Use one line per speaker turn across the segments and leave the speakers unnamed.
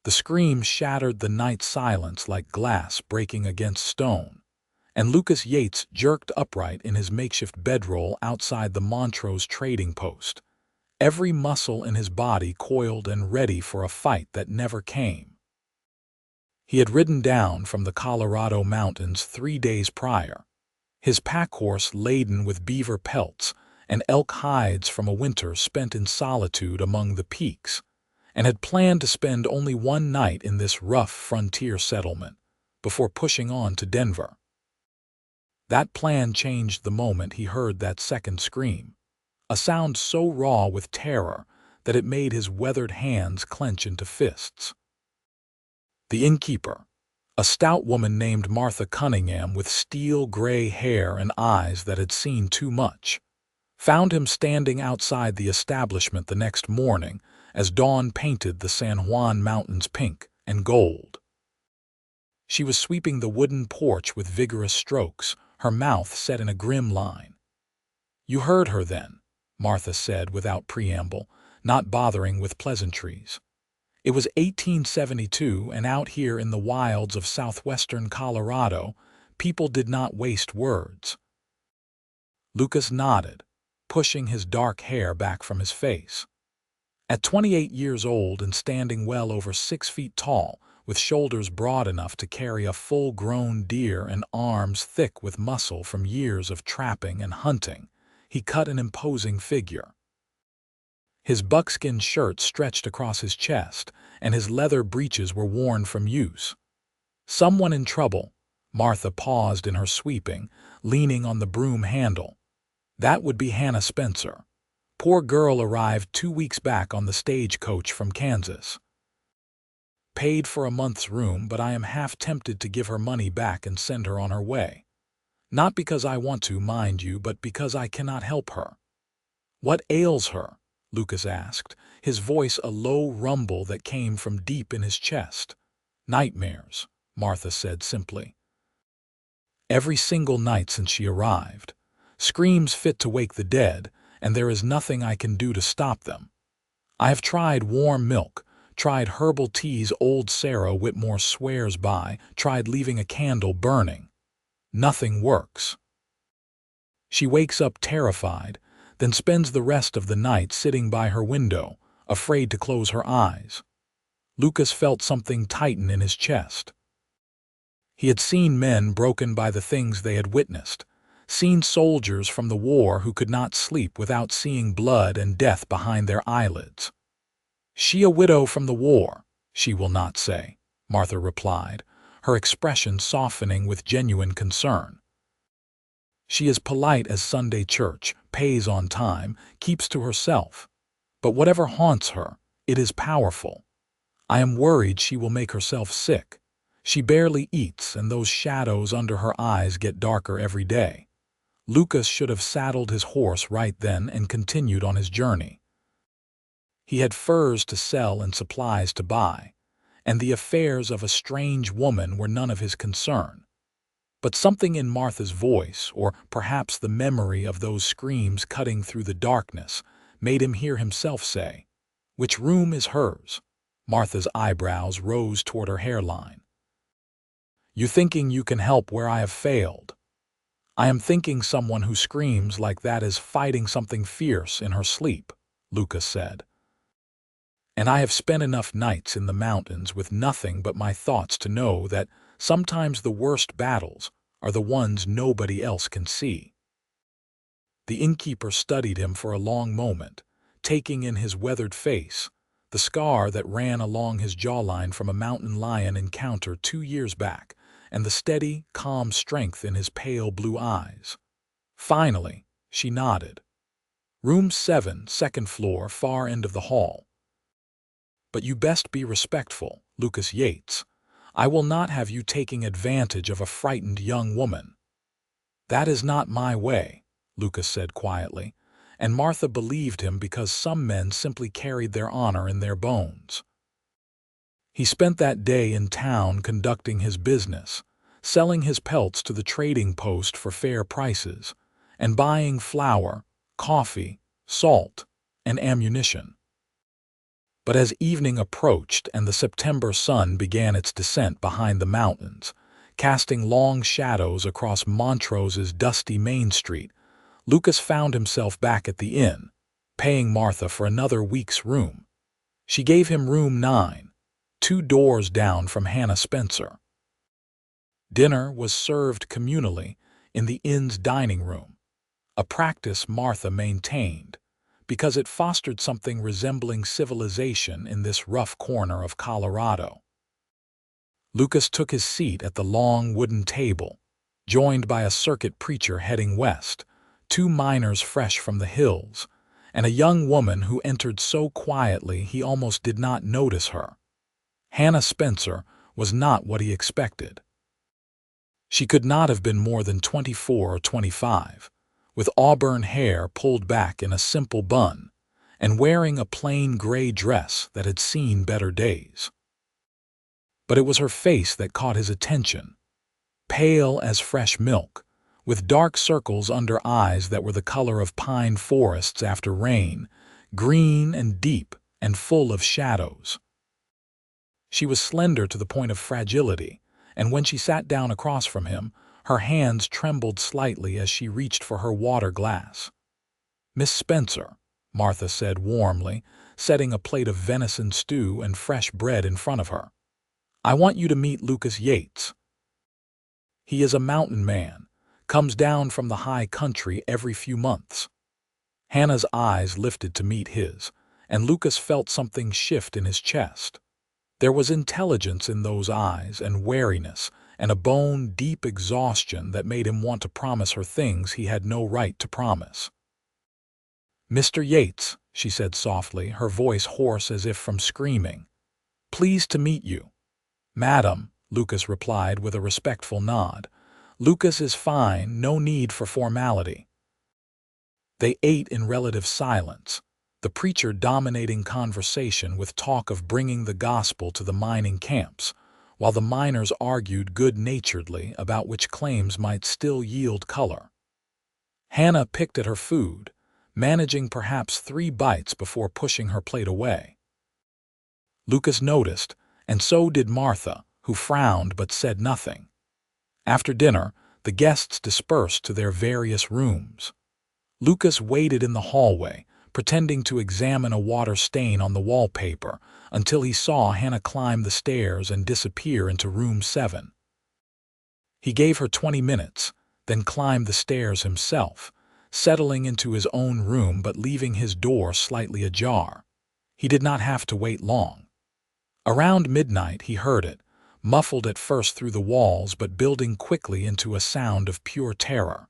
The scream shattered the night's silence like glass breaking against stone, and Lucas Yates jerked upright in his makeshift bedroll outside the Montrose trading post, every muscle in his body coiled and ready for a fight that never came. He had ridden down from the Colorado mountains 3 days prior, his pack horse laden with beaver pelts and elk hides from a winter spent in solitude among the peaks, and had planned to spend only one night in this rough frontier settlement before pushing on to Denver. That plan changed the moment he heard that second scream, a sound so raw with terror that it made his weathered hands clench into fists. The innkeeper, a stout woman named Martha Cunningham with steel-gray hair and eyes that had seen too much, found him standing outside the establishment the next morning as dawn painted the San Juan Mountains pink and gold. She was sweeping the wooden porch with vigorous strokes, her mouth set in a grim line. "You heard her then," Martha said without preamble, not bothering with pleasantries. "It was 1872, and out here in the wilds of southwestern Colorado, people did not waste words." Lucas nodded, pushing his dark hair back from his face. At 28 years old and standing well over 6 feet tall, with shoulders broad enough to carry a full-grown deer and arms thick with muscle from years of trapping and hunting, he cut an imposing figure. His buckskin shirt stretched across his chest, and his leather breeches were worn from use. "Someone in trouble." Martha paused in her sweeping, leaning on the broom handle. "That would be Hannah Spencer. Poor girl arrived 2 weeks back on the stagecoach from Kansas. Paid for a month's room, but I am half tempted to give her money back and send her on her way. Not because I want to, mind you, but because I cannot help her." "What ails her?" Lucas asked, his voice a low rumble that came from deep in his chest. "Nightmares," Martha said simply. "Every single night since she arrived. Screams fit to wake the dead, and there is nothing I can do to stop them. I have tried warm milk, tried herbal teas old Sarah Whitmore swears by, tried leaving a candle burning. Nothing works. She wakes up terrified, then spends the rest of the night sitting by her window, afraid to close her eyes." Lucas felt something tighten in his chest. He had seen men broken by the things they had witnessed, seen soldiers from the war who could not sleep without seeing blood and death behind their eyelids. "She a widow from the war, she will not say," Martha replied, her expression softening with genuine concern. "She is polite as Sunday church, pays on time, keeps to herself. But whatever haunts her, it is powerful. I am worried she will make herself sick. She barely eats, and those shadows under her eyes get darker every day." Lucas should have saddled his horse right then and continued on his journey. He had furs to sell and supplies to buy, and the affairs of a strange woman were none of his concern. But something in Martha's voice, or perhaps the memory of those screams cutting through the darkness, made him hear himself say, "Which room is hers?" Martha's eyebrows rose toward her hairline. "You thinking you can help where I have failed?" "I am thinking someone who screams like that is fighting something fierce in her sleep," Lucas said. "And I have spent enough nights in the mountains with nothing but my thoughts to know that sometimes the worst battles are the ones nobody else can see." The innkeeper studied him for a long moment, taking in his weathered face, the scar that ran along his jawline from a mountain lion encounter 2 years back, and the steady, calm strength in his pale blue eyes. Finally, she nodded. "Room 7, second floor, far end of the hall. But you best be respectful, Lucas Yates. I will not have you taking advantage of a frightened young woman." "That is not my way," Lucas said quietly, and Martha believed him because some men simply carried their honor in their bones. He spent that day in town conducting his business, selling his pelts to the trading post for fair prices, and buying flour, coffee, salt, and ammunition. But as evening approached and the September sun began its descent behind the mountains, casting long shadows across Montrose's dusty Main Street, Lucas found himself back at the inn, paying Martha for another week's room. She gave him room 9, 2 doors down from Hannah Spencer. Dinner was served communally in the inn's dining room, a practice Martha maintained, because it fostered something resembling civilization in this rough corner of Colorado. Lucas took his seat at the long wooden table, joined by a circuit preacher heading west, 2 miners fresh from the hills, and a young woman who entered so quietly he almost did not notice her. Hannah Spencer was not what he expected. She could not have been more than 24 or 25, with auburn hair pulled back in a simple bun, and wearing a plain gray dress that had seen better days. But it was her face that caught his attention, pale as fresh milk, with dark circles under eyes that were the color of pine forests after rain, green and deep and full of shadows. She was slender to the point of fragility, and when she sat down across from him, her hands trembled slightly as she reached for her water glass. "Miss Spencer," Martha said warmly, setting a plate of venison stew and fresh bread in front of her, "I want you to meet Lucas Yates. He is a mountain man, comes down from the high country every few months." Hannah's eyes lifted to meet his, and Lucas felt something shift in his chest. There was intelligence in those eyes and wariness and a bone-deep exhaustion that made him want to promise her things he had no right to promise. "Mr. Yates," she said softly, her voice hoarse as if from screaming, "pleased to meet you." "Madam," Lucas replied with a respectful nod. "Lucas is fine, no need for formality." They ate in relative silence, the preacher dominating conversation with talk of bringing the gospel to the mining camps, while the miners argued good-naturedly about which claims might still yield color. Hannah picked at her food, managing perhaps 3 bites before pushing her plate away. Lucas noticed, and so did Martha, who frowned but said nothing. After dinner, the guests dispersed to their various rooms. Lucas waited in the hallway, pretending to examine a water stain on the wallpaper, until he saw Hannah climb the stairs and disappear into room 7. He gave her 20 minutes, then climbed the stairs himself, settling into his own room but leaving his door slightly ajar. He did not have to wait long. Around midnight he heard it, muffled at first through the walls but building quickly into a sound of pure terror.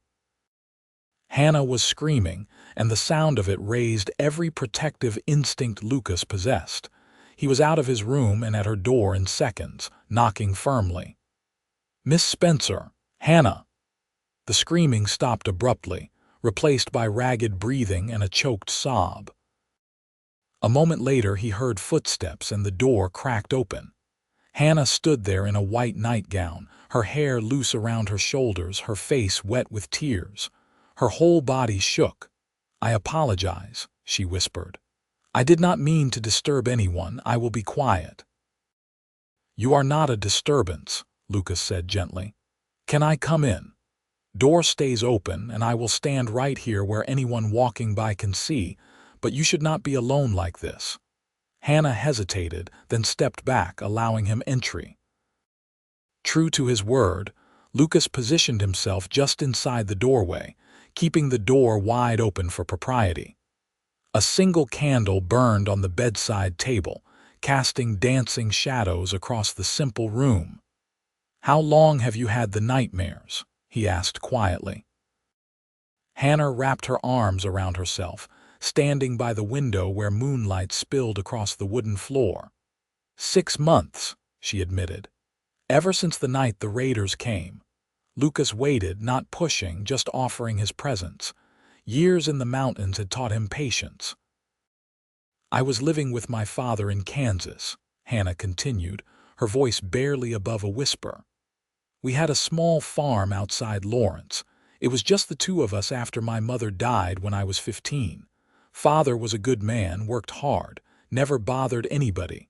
Hannah was screaming, and the sound of it raised every protective instinct Lucas possessed. He was out of his room and at her door in seconds, knocking firmly. "Miss Spencer, Hannah." The screaming stopped abruptly, replaced by ragged breathing and a choked sob. A moment later he heard footsteps and the door cracked open. Hannah stood there in a white nightgown, her hair loose around her shoulders, her face wet with tears. Her whole body shook. "I apologize," she whispered. "I did not mean to disturb anyone. I will be quiet." "You are not a disturbance," Lucas said gently. "Can I come in? Door stays open, and I will stand right here where anyone walking by can see, but you should not be alone like this." Hannah hesitated, then stepped back, allowing him entry. True to his word, Lucas positioned himself just inside the doorway, keeping the door wide open for propriety. A single candle burned on the bedside table, casting dancing shadows across the simple room. "How long have you had the nightmares?" he asked quietly. Hannah wrapped her arms around herself, standing by the window where moonlight spilled across the wooden floor. 6 months, she admitted. "Ever since the night the raiders came." Lucas waited, not pushing, just offering his presence. Years in the mountains had taught him patience. "I was living with my father in Kansas," Hannah continued, her voice barely above a whisper. "We had a small farm outside Lawrence. It was just the 2 of us after my mother died when I was 15. Father was a good man, worked hard, never bothered anybody.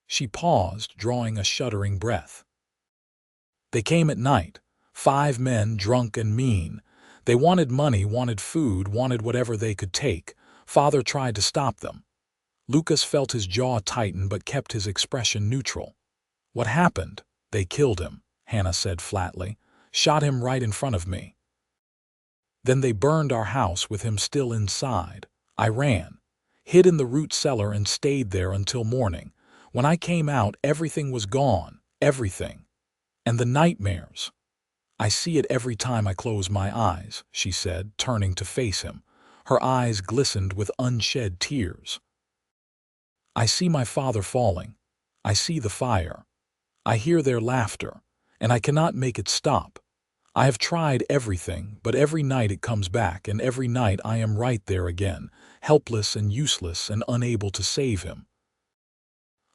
She paused, drawing a shuddering breath. They came at night, 5 men, drunk and mean. They wanted money, wanted food, wanted whatever they could take. Father tried to stop them. Lucas felt his jaw tighten but kept his expression neutral. What happened? They killed him, Hannah said flatly. Shot him right in front of me. Then they burned our house with him still inside. I ran, hid in the root cellar and stayed there until morning. When I came out, everything was gone, everything. And the nightmares. I see it every time I close my eyes, she said, turning to face him. Her eyes glistened with unshed tears. I see my father falling. I see the fire. I hear their laughter, and I cannot make it stop. I have tried everything, but every night it comes back, and every night I am right there again, helpless and useless and unable to save him.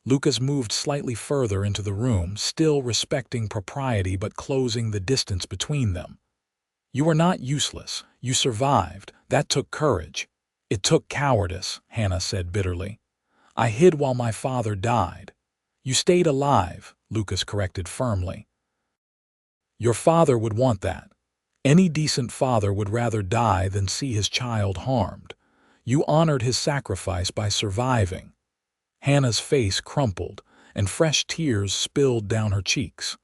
Lucas moved slightly further into the room, still respecting propriety but closing the distance between them. You are not useless. You survived. That took courage. It took cowardice, Hannah said bitterly. I hid while my father died. You stayed alive, Lucas corrected firmly. Your father would want that. Any decent father would rather die than see his child harmed. You honored his sacrifice by surviving. Hannah's face crumpled, and fresh tears spilled down her cheeks.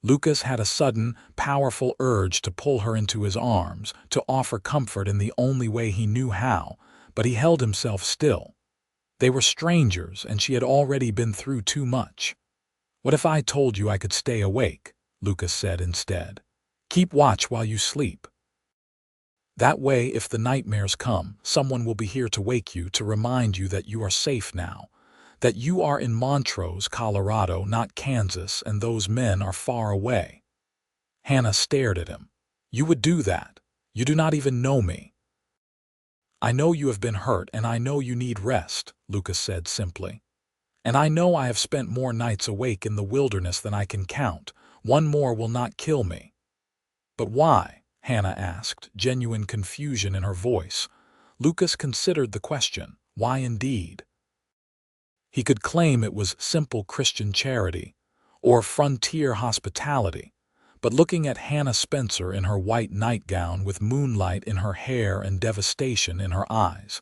Lucas had a sudden, powerful urge to pull her into his arms, to offer comfort in the only way he knew how, but he held himself still. They were strangers, and she had already been through too much. What if I told you I could stay awake? Lucas said instead. Keep watch while you sleep. That way, if the nightmares come, someone will be here to wake you, to remind you that you are safe now, that you are in Montrose, Colorado, not Kansas, and those men are far away. Hannah stared at him. You would do that. You do not even know me. I know you have been hurt, and I know you need rest, Lucas said simply. And I know I have spent more nights awake in the wilderness than I can count. One more will not kill me. But why? Hannah asked, genuine confusion in her voice. Lucas considered the question. Why indeed? He could claim it was simple Christian charity, or frontier hospitality, but looking at Hannah Spencer in her white nightgown with moonlight in her hair and devastation in her eyes,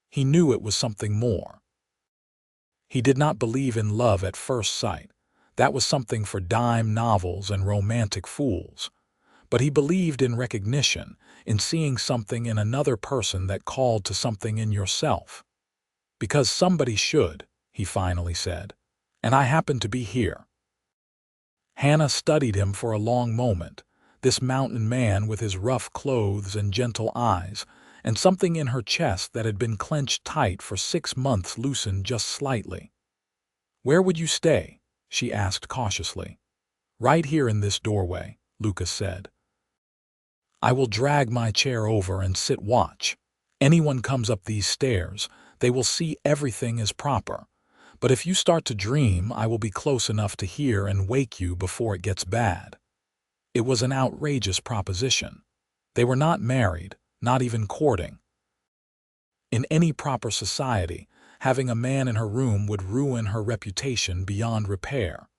he knew it was something more. He did not believe in love at first sight. That was something for dime novels and romantic fools. But he believed in recognition, in seeing something in another person that called to something in yourself. Because somebody should, he finally said, and I happen to be here. Hannah studied him for a long moment, this mountain man with his rough clothes and gentle eyes, and something in her chest that had been clenched tight for 6 months loosened just slightly. Where would you stay? She asked cautiously. Right here in this doorway, Lucas said. I will drag my chair over and sit watch. Anyone comes up these stairs, they will see everything is proper. But if you start to dream, I will be close enough to hear and wake you before it gets bad. It was an outrageous proposition. They were not married, not even courting. In any proper society, having a man in her room would ruin her reputation beyond repair.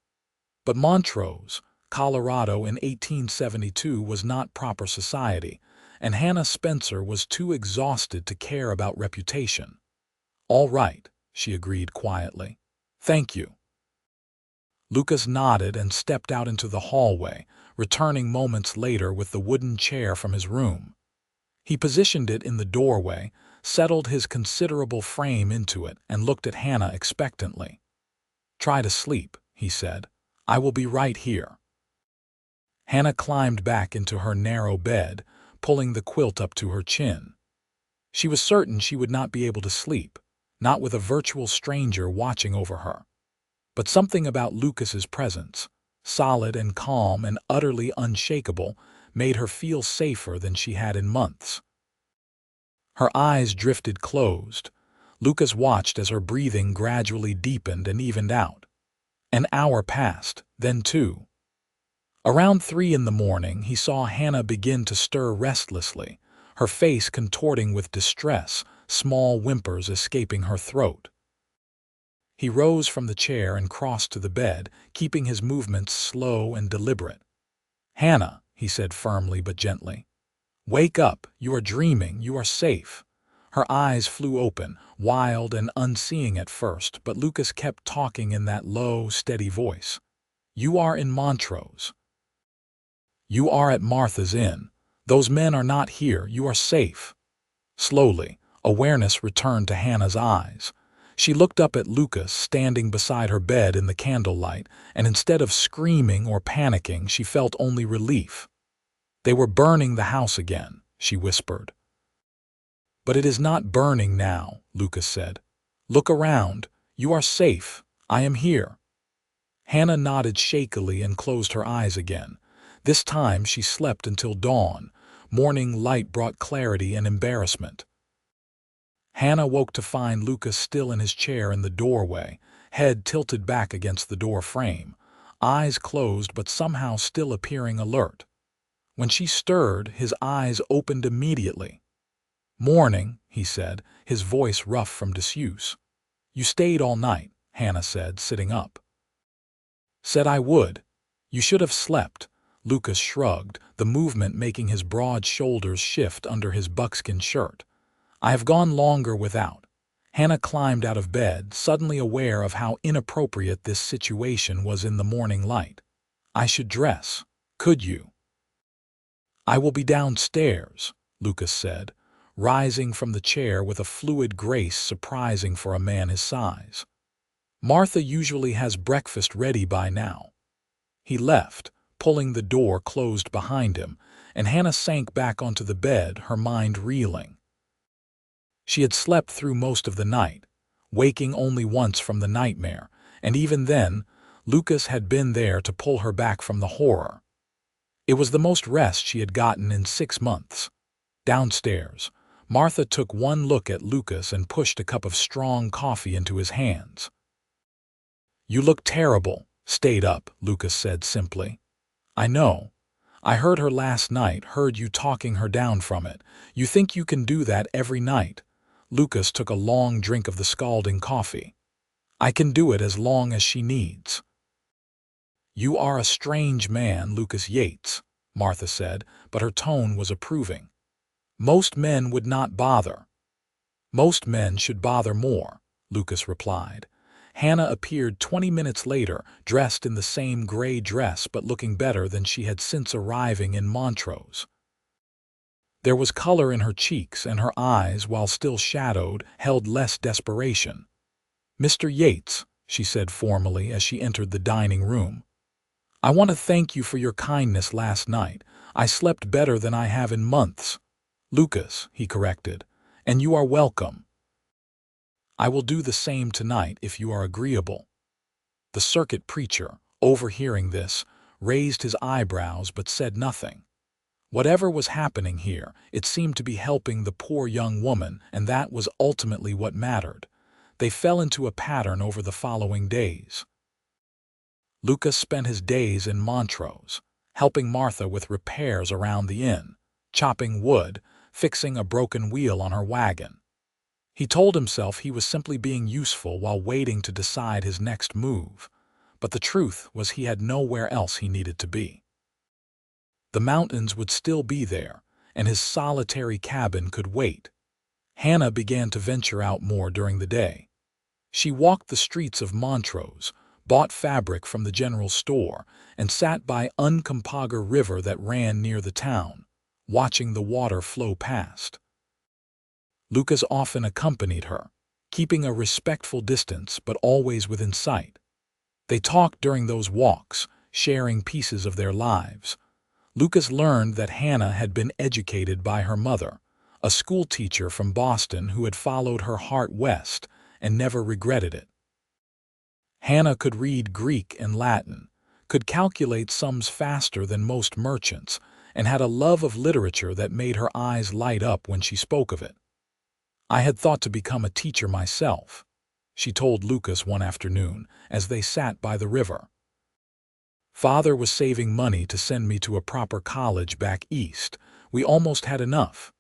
But Montrose, Colorado in 1872 was not proper society, and Hannah Spencer was too exhausted to care about reputation. All right, she agreed quietly. Thank you. Lucas nodded and stepped out into the hallway, returning moments later with the wooden chair from his room. He positioned it in the doorway, settled his considerable frame into it, and looked at Hannah expectantly. Try to sleep, he said. I will be right here. Hannah climbed back into her narrow bed, pulling the quilt up to her chin. She was certain she would not be able to sleep, not with a virtual stranger watching over her. But something about Lucas's presence, solid and calm and utterly unshakable, made her feel safer than she had in months. Her eyes drifted closed. Lucas watched as her breathing gradually deepened and evened out. An hour passed, then 2. Around 3 in the morning, he saw Hannah begin to stir restlessly, her face contorting with distress, small whimpers escaping her throat. He rose from the chair and crossed to the bed, keeping his movements slow and deliberate. "Hannah," he said firmly but gently. "Wake up, you are dreaming, you are safe." Her eyes flew open, wild and unseeing at first, but Lucas kept talking in that low, steady voice. "You are in Montrose. You are at Martha's Inn. Those men are not here, you are safe." Slowly, awareness returned to Hannah's eyes. She looked up at Lucas standing beside her bed in the candlelight, and instead of screaming or panicking, she felt only relief. "They were burning the house again," she whispered. "But it is not burning now," Lucas said. "Look around. You are safe. I am here." Hannah nodded shakily and closed her eyes again. This time she slept until dawn. Morning light brought clarity and embarrassment. Hannah woke to find Lucas still in his chair in the doorway, head tilted back against the door frame, eyes closed but somehow still appearing alert. When she stirred, his eyes opened immediately. "Morning," he said, his voice rough from disuse. "You stayed all night," Hannah said, sitting up. "Said I would. You should have slept." Lucas shrugged, the movement making his broad shoulders shift under his buckskin shirt. "I have gone longer without." Hannah climbed out of bed, suddenly aware of how inappropriate this situation was in the morning light. "I should dress. Could you?" "I will be downstairs," Lucas said, rising from the chair with a fluid grace surprising for a man his size. "Martha usually has breakfast ready by now." He left, pulling the door closed behind him, and Hannah sank back onto the bed, her mind reeling. She had slept through most of the night, waking only once from the nightmare, and even then, Lucas had been there to pull her back from the horror. It was the most rest she had gotten in 6 months. Downstairs, Martha took one look at Lucas and pushed a cup of strong coffee into his hands. "You look terrible." "Stayed up," Lucas said simply. "I know. I heard her last night, heard you talking her down from it. You think you can do that every night?" Lucas took a long drink of the scalding coffee. "I can do it as long as she needs." "You are a strange man, Lucas Yates," Martha said, but her tone was approving. "Most men would not bother." "Most men should bother more," Lucas replied. Hannah appeared 20 minutes later, dressed in the same gray dress but looking better than she had since arriving in Montrose. There was color in her cheeks, and her eyes, while still shadowed, held less desperation. "Mr. Yates," she said formally as she entered the dining room, "I want to thank you for your kindness last night. I slept better than I have in months." "Lucas," he corrected, "and you are welcome. I will do the same tonight if you are agreeable." The circuit preacher, overhearing this, raised his eyebrows but said nothing. Whatever was happening here, it seemed to be helping the poor young woman, and that was ultimately what mattered. They fell into a pattern over the following days. Lucas spent his days in Montrose, helping Martha with repairs around the inn, chopping wood, fixing a broken wheel on her wagon. He told himself he was simply being useful while waiting to decide his next move, but the truth was he had nowhere else he needed to be. The mountains would still be there, and his solitary cabin could wait. Hannah began to venture out more during the day. She walked the streets of Montrose, bought fabric from the general store, and sat by Uncompahgre River that ran near the town, watching the water flow past. Lucas often accompanied her, keeping a respectful distance but always within sight. They talked during those walks, sharing pieces of their lives. Lucas learned that Hannah had been educated by her mother, a schoolteacher from Boston who had followed her heart west and never regretted it. Hannah could read Greek and Latin, could calculate sums faster than most merchants, and had a love of literature that made her eyes light up when she spoke of it. "I had thought to become a teacher myself," she told Lucas one afternoon as they sat by the river. "Father was saving money to send me to a proper college back east. We almost had enough."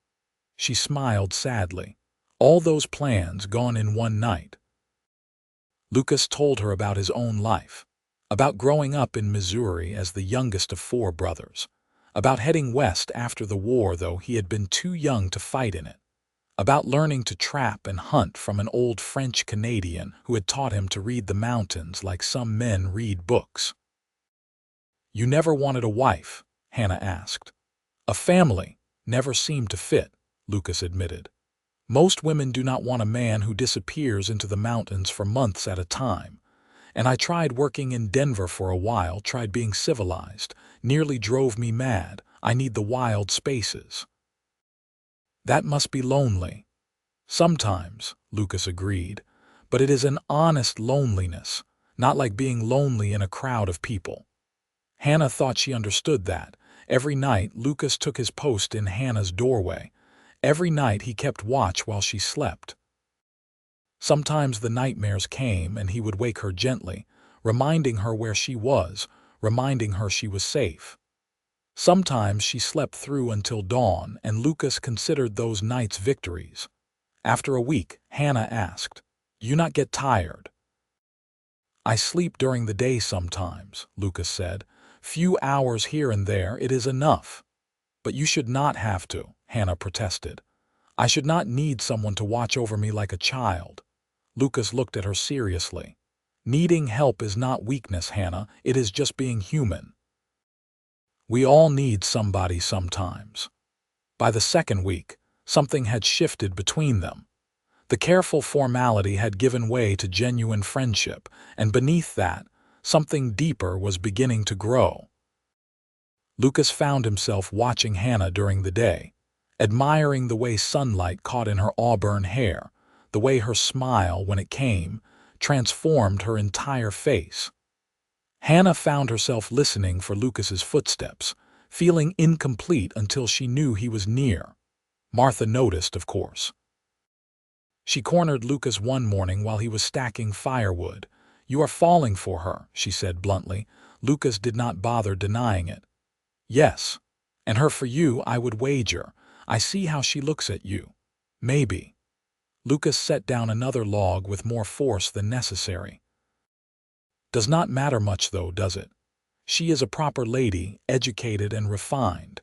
She smiled sadly. All those plans gone in one night. Lucas told her about his own life, about growing up in Missouri as the youngest of 4 brothers, about heading west after the war though he had been too young to fight in it, about learning to trap and hunt from an old French Canadian who had taught him to read the mountains like some men read books. "You never wanted a wife?" Hannah asked. "A family never seemed to fit," Lucas admitted. "Most women do not want a man who disappears into the mountains for months at a time. And I tried working in Denver for a while, tried being civilized, nearly drove me mad. I need the wild spaces." "That must be lonely." "Sometimes," Lucas agreed, "but it is an honest loneliness, not like being lonely in a crowd of people." Hannah thought she understood that. Every night Lucas took his post in Hannah's doorway. Every night he kept watch while she slept. Sometimes the nightmares came and he would wake her gently, reminding her where she was, reminding her she was safe. Sometimes she slept through until dawn, and Lucas considered those nights victories. After a week, Hannah asked, "Do you not get tired?" "I sleep during the day sometimes," Lucas said. "Few hours here and there, it is enough." "But you should not have to," Hannah protested. "I should not need someone to watch over me like a child." Lucas looked at her seriously. "Needing help is not weakness, Hannah. It is just being human. We all need somebody sometimes." By the second week, something had shifted between them. The careful formality had given way to genuine friendship, and beneath that, something deeper was beginning to grow. Lucas found himself watching Hannah during the day, admiring the way sunlight caught in her auburn hair, the way her smile, when it came, transformed her entire face. Hannah found herself listening for Lucas's footsteps, feeling incomplete until she knew he was near. Martha noticed, of course. She cornered Lucas one morning while he was stacking firewood. "You are falling for her," she said bluntly. Lucas did not bother denying it. "Yes, and her for you, I would wager. I see how she looks at you. Maybe." Lucas set down another log with more force than necessary. "Does not matter much though, does it? She is a proper lady, educated and refined.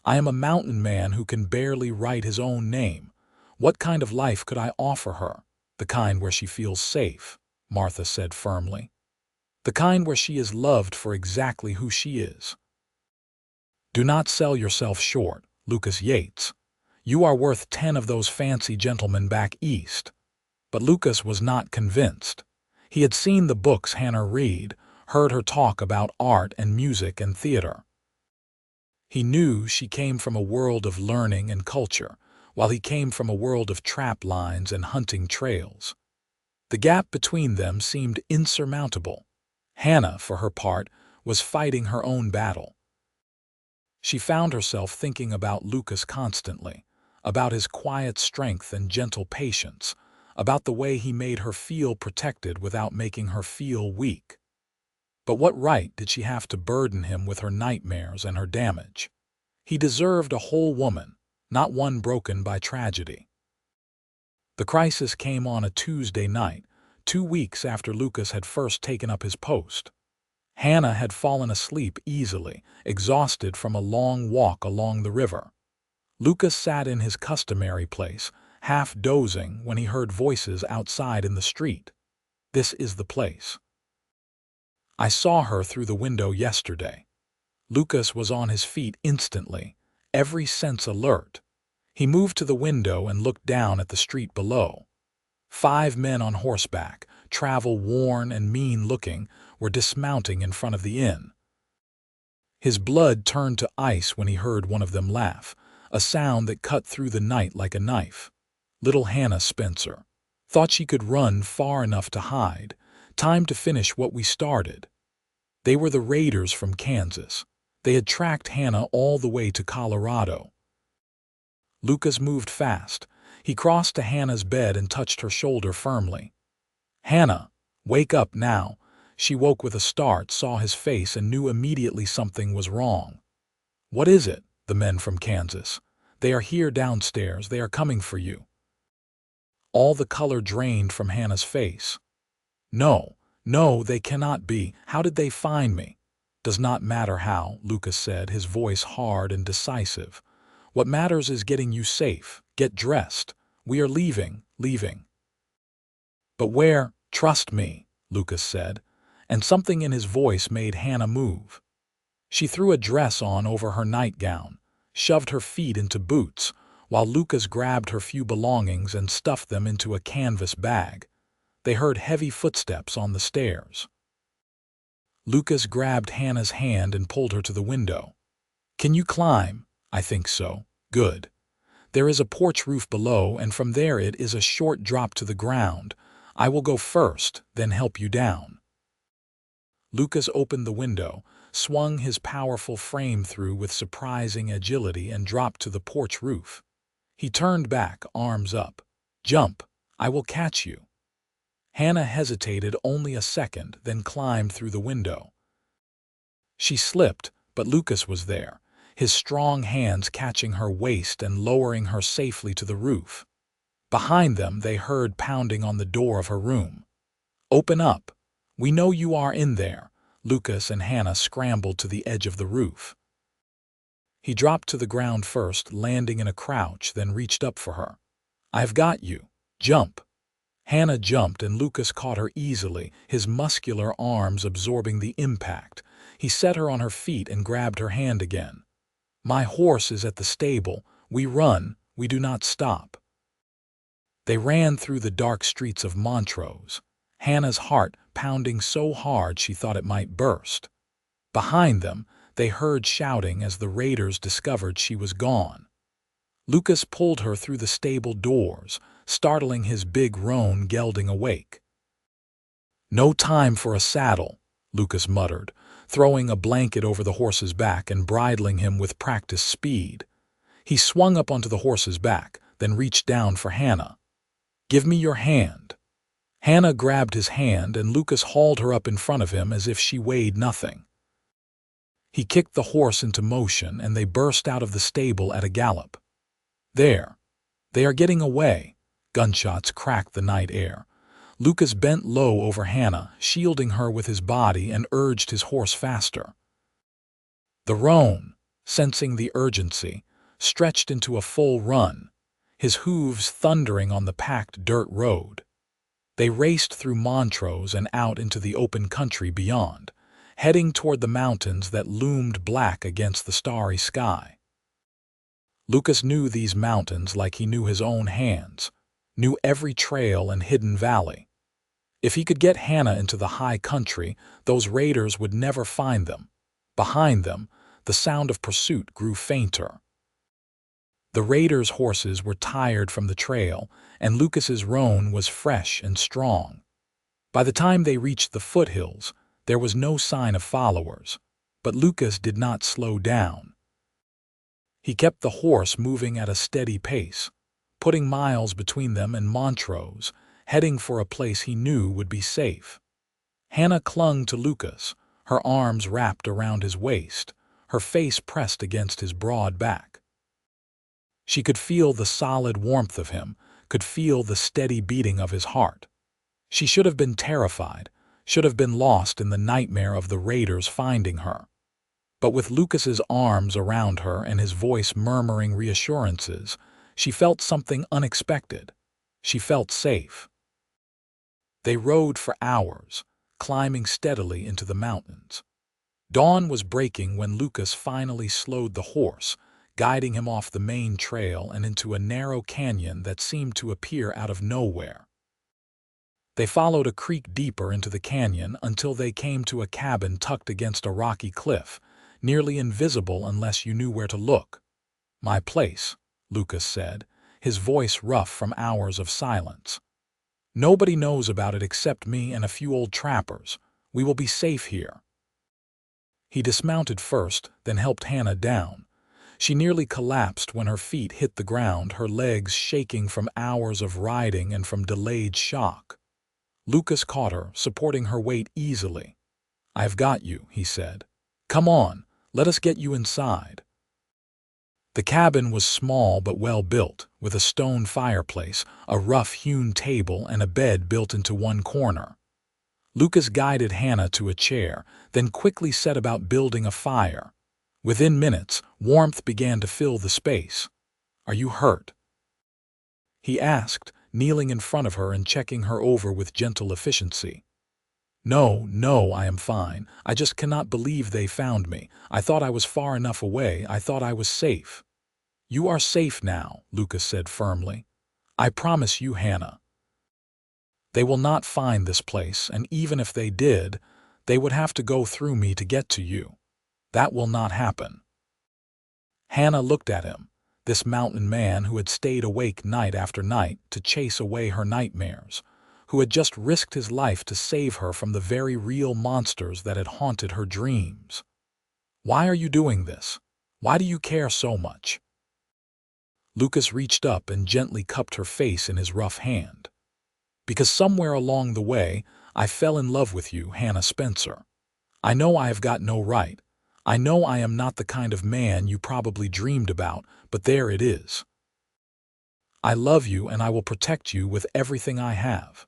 I am a mountain man who can barely write his own name. What kind of life could I offer her? The kind where she feels safe," Martha said firmly. "The kind where she is loved for exactly who she is." "Do not sell yourself short, Lucas Yates. You are worth 10 of those fancy gentlemen back east." But Lucas was not convinced. He had seen the books Hannah read, heard her talk about art and music and theater. He knew she came from a world of learning and culture, while he came from a world of trap lines and hunting trails. The gap between them seemed insurmountable. Hannah, for her part, was fighting her own battle. She found herself thinking about Lucas constantly, about his quiet strength and gentle patience, about the way he made her feel protected without making her feel weak. But what right did she have to burden him with her nightmares and her damage? He deserved a whole woman, not one broken by tragedy. The crisis came on a Tuesday night, 2 weeks after Lucas had first taken up his post. Hannah had fallen asleep easily, exhausted from a long walk along the river. Lucas sat in his customary place, half dozing when he heard voices outside in the street. "This is the place. I saw her through the window yesterday." Lucas was on his feet instantly, every sense alert. He moved to the window and looked down at the street below. 5 men on horseback, travel-worn and mean-looking, were dismounting in front of the inn. His blood turned to ice when he heard one of them laugh, a sound that cut through the night like a knife. Little Hannah Spencer. Thought she could run far enough to hide. Time to finish what we started. They were the raiders from Kansas. They had tracked Hannah all the way to Colorado. Lucas moved fast. He crossed to Hannah's bed and touched her shoulder firmly. "Hannah, wake up now." She woke with a start, saw his face, and knew immediately something was wrong. "What is it?" "The men from Kansas. They are here downstairs. They are coming for you." All the color drained from Hannah's face. "No, no, they cannot be. How did they find me?" "Does not matter how," Lucas said, his voice hard and decisive. "What matters is getting you safe. Get dressed. We are leaving." "But where?" "Trust me," Lucas said, and something in his voice made Hannah move. She threw a dress on over her nightgown, shoved her feet into boots, while Lucas grabbed her few belongings and stuffed them into a canvas bag. They heard heavy footsteps on the stairs. Lucas grabbed Hannah's hand and pulled her to the window. "Can you climb?" "I think so." "Good. There is a porch roof below, and from there it is a short drop to the ground. I will go first, then help you down." Lucas opened the window, swung his powerful frame through with surprising agility, and dropped to the porch roof. He turned back, arms up. "Jump! I will catch you." Hannah hesitated only a second, then climbed through the window. She slipped, but Lucas was there, his strong hands catching her waist and lowering her safely to the roof. Behind them, they heard pounding on the door of her room. "Open up! We know you are in there." Lucas and Hannah scrambled to the edge of the roof. He dropped to the ground first, landing in a crouch, then reached up for her. "I've got you. Jump!" Hannah jumped, and Lucas caught her easily, his muscular arms absorbing the impact. He set her on her feet and grabbed her hand again. "My horse is at the stable. We run. We do not stop." They ran through the dark streets of Montrose, Hannah's heart pounding so hard she thought it might burst. Behind them, they heard shouting as the raiders discovered she was gone. Lucas pulled her through the stable doors, startling his big roan gelding awake. "No time for a saddle," Lucas muttered, throwing a blanket over the horse's back and bridling him with practiced speed. He swung up onto the horse's back, then reached down for Hannah. "Give me your hand." Hannah grabbed his hand, and Lucas hauled her up in front of him as if she weighed nothing. He kicked the horse into motion, and they burst out of the stable at a gallop. "There! They are getting away." Gunshots cracked the night air. Lucas bent low over Hannah, shielding her with his body, and urged his horse faster. The roan, sensing the urgency, stretched into a full run, his hooves thundering on the packed dirt road. They raced through Montrose and out into the open country beyond, heading toward the mountains that loomed black against the starry sky. Lucas knew these mountains like he knew his own hands, knew every trail and hidden valley. If he could get Hannah into the high country, those raiders would never find them. Behind them, the sound of pursuit grew fainter. The raiders' horses were tired from the trail, and Lucas's roan was fresh and strong. By the time they reached the foothills, there was no sign of followers, but Lucas did not slow down. He kept the horse moving at a steady pace, putting miles between them and Montrose, heading for a place he knew would be safe. Hannah clung to Lucas, her arms wrapped around his waist, her face pressed against his broad back. She could feel the solid warmth of him, could feel the steady beating of his heart. She should have been terrified, should have been lost in the nightmare of the raiders finding her. But with Lucas's arms around her and his voice murmuring reassurances, she felt something unexpected. She felt safe. They rode for hours, climbing steadily into the mountains. Dawn was breaking when Lucas finally slowed the horse, guiding him off the main trail and into a narrow canyon that seemed to appear out of nowhere. They followed a creek deeper into the canyon until they came to a cabin tucked against a rocky cliff, nearly invisible unless you knew where to look. "My place," Lucas said, his voice rough from hours of silence. "Nobody knows about it except me and a few old trappers. We will be safe here." He dismounted first, then helped Hannah down. She nearly collapsed when her feet hit the ground, her legs shaking from hours of riding and from delayed shock. Lucas caught her, supporting her weight easily. "I've got you," he said. "Come on, let us get you inside." The cabin was small but well built, with a stone fireplace, a rough-hewn table, and a bed built into one corner. Lucas guided Hannah to a chair, then quickly set about building a fire. Within minutes, warmth began to fill the space. "Are you hurt?" he asked, kneeling in front of her and checking her over with gentle efficiency. "No, no, I am fine. I just cannot believe they found me. I thought I was far enough away. I thought I was safe." "You are safe now," Lucas said firmly. "I promise you, Hannah. They will not find this place, and even if they did, they would have to go through me to get to you. That will not happen." Hannah looked at him, this mountain man who had stayed awake night after night to chase away her nightmares, who had just risked his life to save her from the very real monsters that had haunted her dreams. "Why are you doing this? Why do you care so much?" Lucas reached up and gently cupped her face in his rough hand. "Because somewhere along the way, I fell in love with you, Hannah Spencer. I know I have got no right. I know I am not the kind of man you probably dreamed about, but there it is. I love you and I will protect you with everything I have."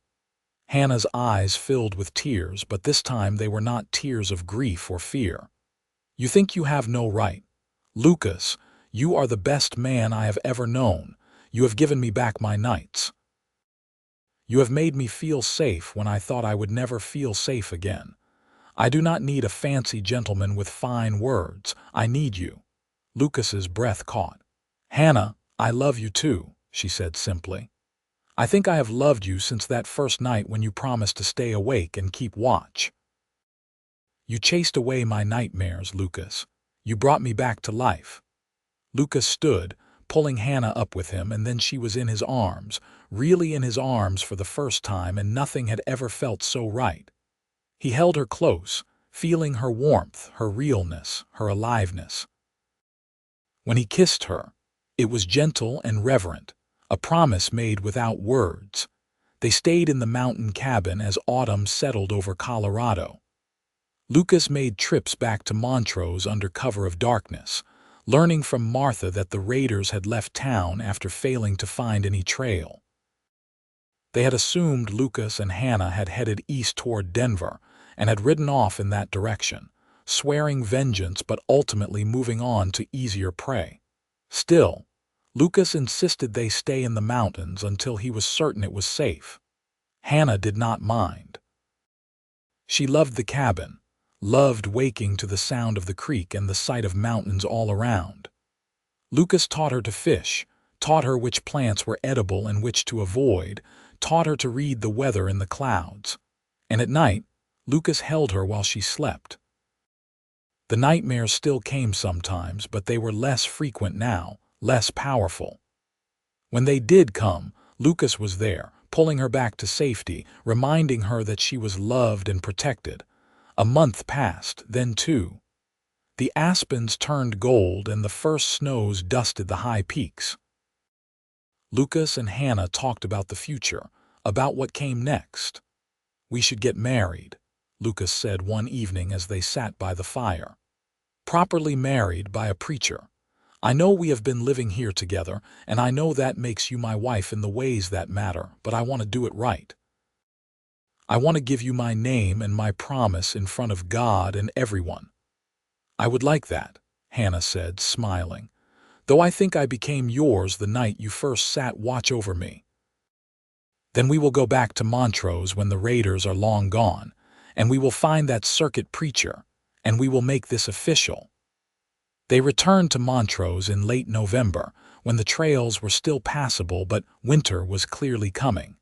Hannah's eyes filled with tears, but this time they were not tears of grief or fear. "You think you have no right? Lucas, you are the best man I have ever known. You have given me back my nights. You have made me feel safe when I thought I would never feel safe again. I do not need a fancy gentleman with fine words. I need you." Lucas's breath caught. "Hannah, I love you too," she said simply. "I think I have loved you since that first night when you promised to stay awake and keep watch. You chased away my nightmares, Lucas. You brought me back to life." Lucas stood, pulling Hannah up with him, and then she was in his arms, really in his arms for the first time, and nothing had ever felt so right. He held her close, feeling her warmth, her realness, her aliveness. When he kissed her, it was gentle and reverent, a promise made without words. They stayed in the mountain cabin as autumn settled over Colorado. Lucas made trips back to Montrose under cover of darkness, learning from Martha that the raiders had left town after failing to find any trail. They had assumed Lucas and Hannah had headed east toward Denver and had ridden off in that direction, swearing vengeance but ultimately moving on to easier prey. Still, Lucas insisted they stay in the mountains until he was certain it was safe. Hannah did not mind. She loved the cabin, loved waking to the sound of the creek and the sight of mountains all around. Lucas taught her to fish, taught her which plants were edible and which to avoid, taught her to read the weather in the clouds. And at night, Lucas held her while she slept. The nightmares still came sometimes, but they were less frequent now, less powerful. When they did come, Lucas was there, pulling her back to safety, reminding her that she was loved and protected. A month passed, then two. The aspens turned gold and the first snows dusted the high peaks. Lucas and Hannah talked about the future, about what came next. "We should get married," Lucas said one evening as they sat by the fire. "Properly married by a preacher. I know we have been living here together, and I know that makes you my wife in the ways that matter, but I want to do it right. I want to give you my name and my promise in front of God and everyone." "I would like that," Hannah said, smiling, "though I think I became yours the night you first sat watch over me. Then we will go back to Montrose when the raiders are long gone, and we will find that circuit preacher, and we will make this official." They returned to Montrose in late November, when the trails were still passable but winter was clearly coming.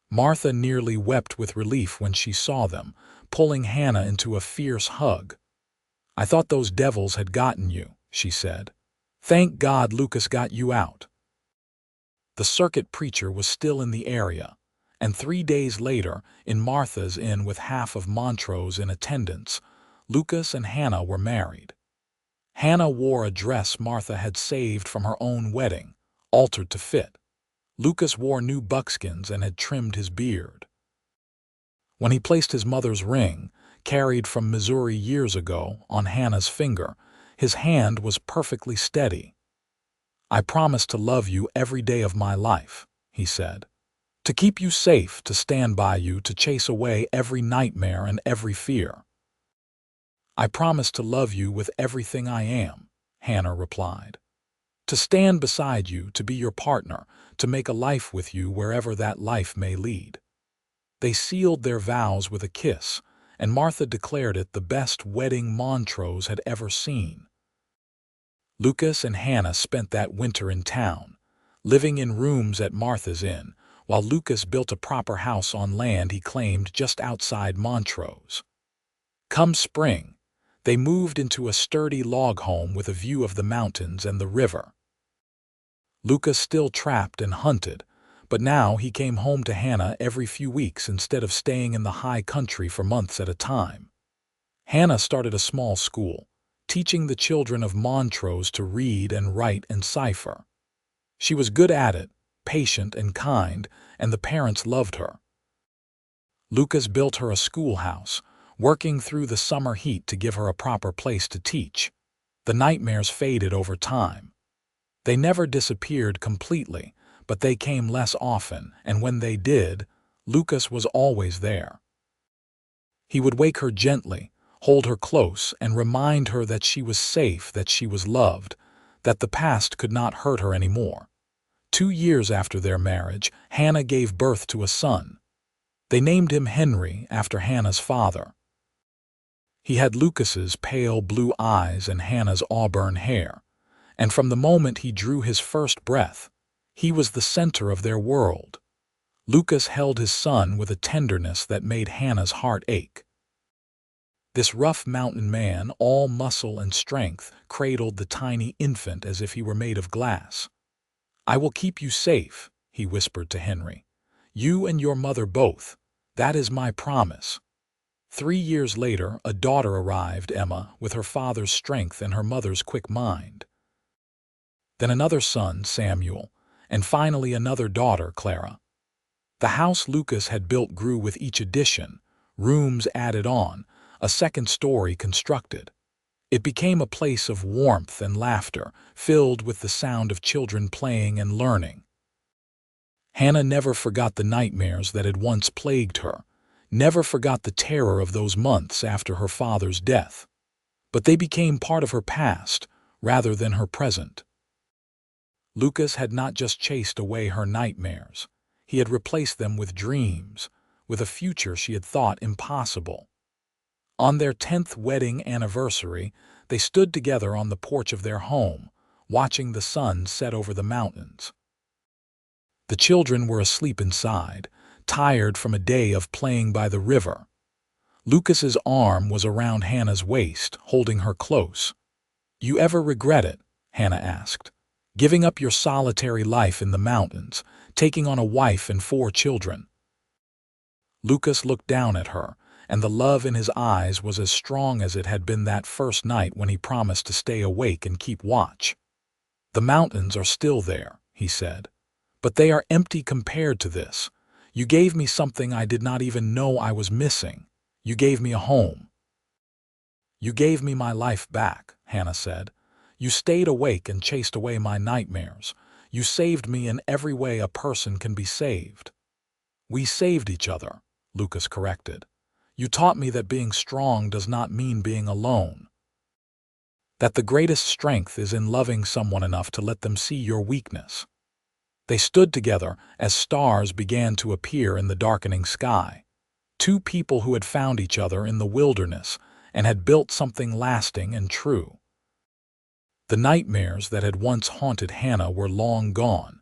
Martha nearly wept with relief when she saw them, pulling Hannah into a fierce hug. "I thought those devils had gotten you," she said. "Thank God Lucas got you out." The circuit preacher was still in the area, and 3 days later, in Martha's inn with half of Montrose in attendance, Lucas and Hannah were married. Hannah wore a dress Martha had saved from her own wedding, altered to fit. Lucas wore new buckskins and had trimmed his beard. When he placed his mother's ring, carried from Missouri years ago, on Hannah's finger, His hand was perfectly steady. "I promise to love you every day of my life," he said. "To keep you safe, to stand by you, to chase away every nightmare and every fear." "I promise to love you with everything I am," Hannah replied. "To stand beside you, to be your partner, to make a life with you wherever that life may lead." They sealed their vows with a kiss, and Martha declared it the best wedding Montrose had ever seen. Lucas and Hannah spent that winter in town, living in rooms at Martha's Inn, while Lucas built a proper house on land he claimed just outside Montrose. Come spring, they moved into a sturdy log home with a view of the mountains and the river. Lucas still trapped and hunted, but now he came home to Hannah every few weeks instead of staying in the high country for months at a time. Hannah started a small school, teaching the children of Montrose to read and write and cipher. She was good at it, patient and kind, and the parents loved her. Lucas built her a schoolhouse, working through the summer heat to give her a proper place to teach. The nightmares faded over time. They never disappeared completely, but they came less often, and when they did, Lucas was always there. He would wake her gently, hold her close, and remind her that she was safe, that she was loved, that the past could not hurt her anymore. 2 years after their marriage, Hannah gave birth to a son. They named him Henry after Hannah's father. He had Lucas's pale blue eyes and Hannah's auburn hair, and from the moment he drew his first breath, he was the center of their world. Lucas held his son with a tenderness that made Hannah's heart ache. This rough mountain man, all muscle and strength, cradled the tiny infant as if he were made of glass. "I will keep you safe," he whispered to Henry. "You and your mother both. That is my promise." 3 years later, a daughter arrived, Emma, with her father's strength and her mother's quick mind. Then another son, Samuel, and finally another daughter, Clara. The house Lucas had built grew with each addition, rooms added on, a second story constructed. It became a place of warmth and laughter, filled with the sound of children playing and learning. Hannah never forgot the nightmares that had once plagued her, never forgot the terror of those months after her father's death. But they became part of her past, rather than her present. Lucas had not just chased away her nightmares. He had replaced them with dreams, with a future she had thought impossible. On their 10th wedding anniversary, they stood together on the porch of their home, watching the sun set over the mountains. The children were asleep inside, tired from a day of playing by the river. Lucas's arm was around Hannah's waist, holding her close. "You ever regret it?" Hannah asked. "Giving up your solitary life in the mountains, taking on a wife and 4 children?" Lucas looked down at her, and the love in his eyes was as strong as it had been that first night when he promised to stay awake and keep watch. "The mountains are still there," he said, "but they are empty compared to this. You gave me something I did not even know I was missing. You gave me a home." "You gave me my life back," Hannah said. "You stayed awake and chased away my nightmares. You saved me in every way a person can be saved." "We saved each other," Lucas corrected. "You taught me that being strong does not mean being alone. That the greatest strength is in loving someone enough to let them see your weakness." They stood together as stars began to appear in the darkening sky. 2 people who had found each other in the wilderness and had built something lasting and true. The nightmares that had once haunted Hannah were long gone,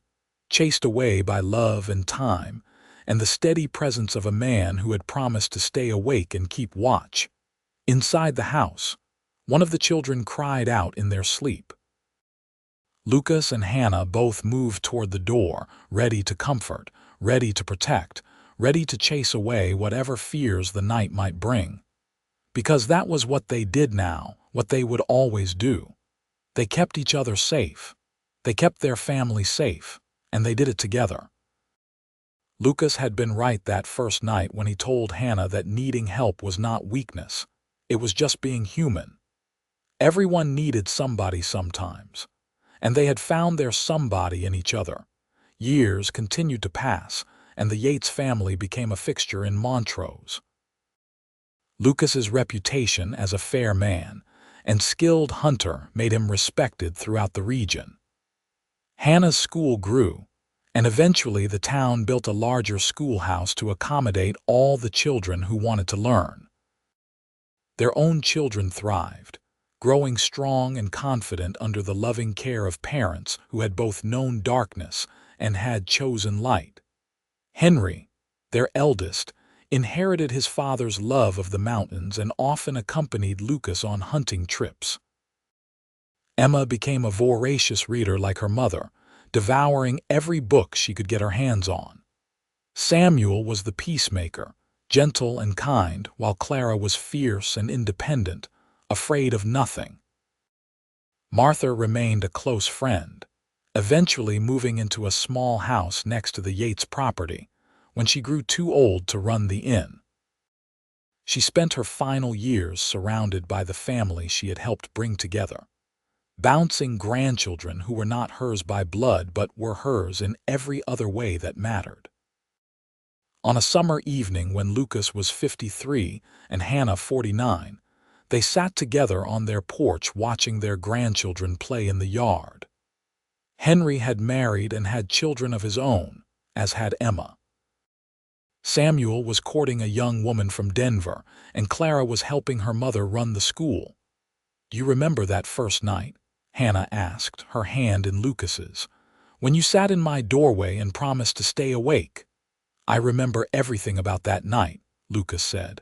chased away by love and time, and the steady presence of a man who had promised to stay awake and keep watch. Inside the house, one of the children cried out in their sleep. Lucas and Hannah both moved toward the door, ready to comfort, ready to protect, ready to chase away whatever fears the night might bring. Because that was what they did now, what they would always do. They kept each other safe. They kept their family safe, and they did it together. Lucas had been right that first night when he told Hannah that needing help was not weakness. It was just being human. Everyone needed somebody sometimes, and they had found their somebody in each other. Years continued to pass, and the Yates family became a fixture in Montrose. Lucas's reputation as a fair man and skilled hunter made him respected throughout the region. Hannah's school grew, and eventually the town built a larger schoolhouse to accommodate all the children who wanted to learn. Their own children thrived, growing strong and confident under the loving care of parents who had both known darkness and had chosen light. Henry, their eldest, inherited his father's love of the mountains and often accompanied Lucas on hunting trips. Emma became a voracious reader like her mother, devouring every book she could get her hands on. Samuel was the peacemaker, gentle and kind, while Clara was fierce and independent, afraid of nothing. Martha remained a close friend, eventually moving into a small house next to the Yates property when she grew too old to run the inn. She spent her final years surrounded by the family she had helped bring together, bouncing grandchildren who were not hers by blood but were hers in every other way that mattered. On a summer evening when Lucas was 53 and Hannah 49, they sat together on their porch watching their grandchildren play in the yard. Henry had married and had children of his own, as had Emma. Samuel was courting a young woman from Denver, and Clara was helping her mother run the school. "Do you remember that first night?" Hannah asked, her hand in Lucas's. "When you sat in my doorway and promised to stay awake?" "I remember everything about that night," Lucas said.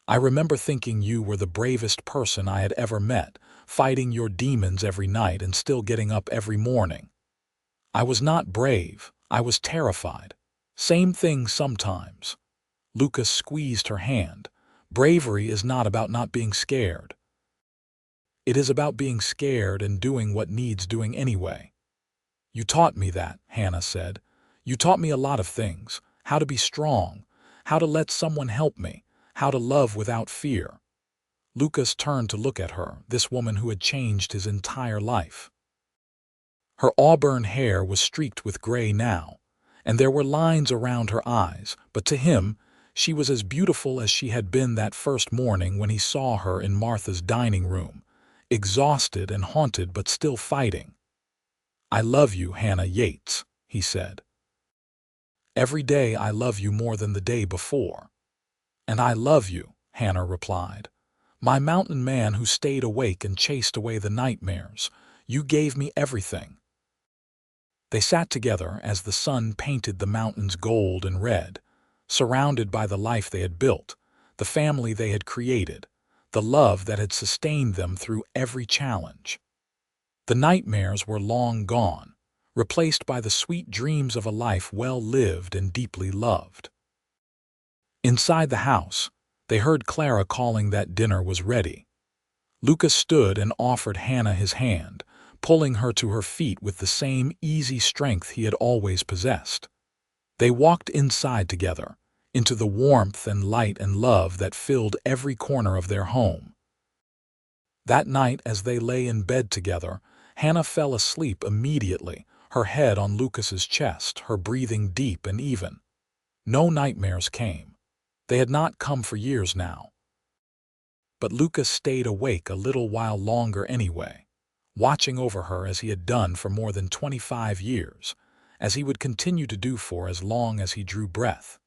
"I remember thinking you were the bravest person I had ever met, fighting your demons every night and still getting up every morning." "I was not brave, I was terrified. Same thing sometimes." Lucas squeezed her hand. "Bravery is not about not being scared. It is about being scared and doing what needs doing anyway." "You taught me that," Hannah said. "You taught me a lot of things, how to be strong, how to let someone help me, how to love without fear." Lucas turned to look at her, this woman who had changed his entire life. Her auburn hair was streaked with gray now, and there were lines around her eyes, but to him, she was as beautiful as she had been that first morning when he saw her in Martha's dining room, exhausted and haunted but still fighting. "I love you, Hannah Yates," he said. "Every day I love you more than the day before." "And I love you," Hannah replied. "My mountain man who stayed awake and chased away the nightmares. You gave me everything." They sat together as the sun painted the mountains gold and red, surrounded by the life they had built, the family they had created, the love that had sustained them through every challenge. The nightmares were long gone, replaced by the sweet dreams of a life well lived and deeply loved. Inside the house, they heard Clara calling that dinner was ready. Lucas stood and offered Hannah his hand, pulling her to her feet with the same easy strength he had always possessed. They walked inside together, into the warmth and light and love that filled every corner of their home. That night, as they lay in bed together, Hannah fell asleep immediately, her head on Lucas's chest, her breathing deep and even. No nightmares came. They had not come for years now. But Lucas stayed awake a little while longer anyway, watching over her as he had done for more than 25 years, as he would continue to do for as long as he drew breath.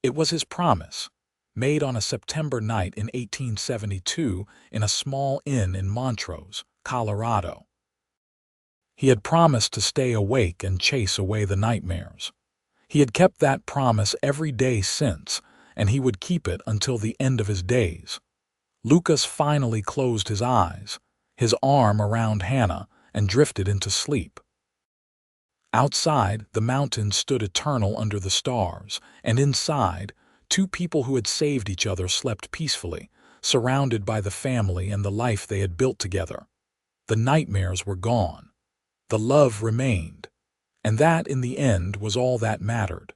It was his promise, made on a September night in 1872 in a small inn in Montrose, Colorado. He had promised to stay awake and chase away the nightmares. He had kept that promise every day since, and he would keep it until the end of his days. Lucas finally closed his eyes, his arm around Hannah, and drifted into sleep. Outside, the mountains stood eternal under the stars, and inside, two people who had saved each other slept peacefully, surrounded by the family and the life they had built together. The nightmares were gone. The love remained. And that, in the end, was all that mattered.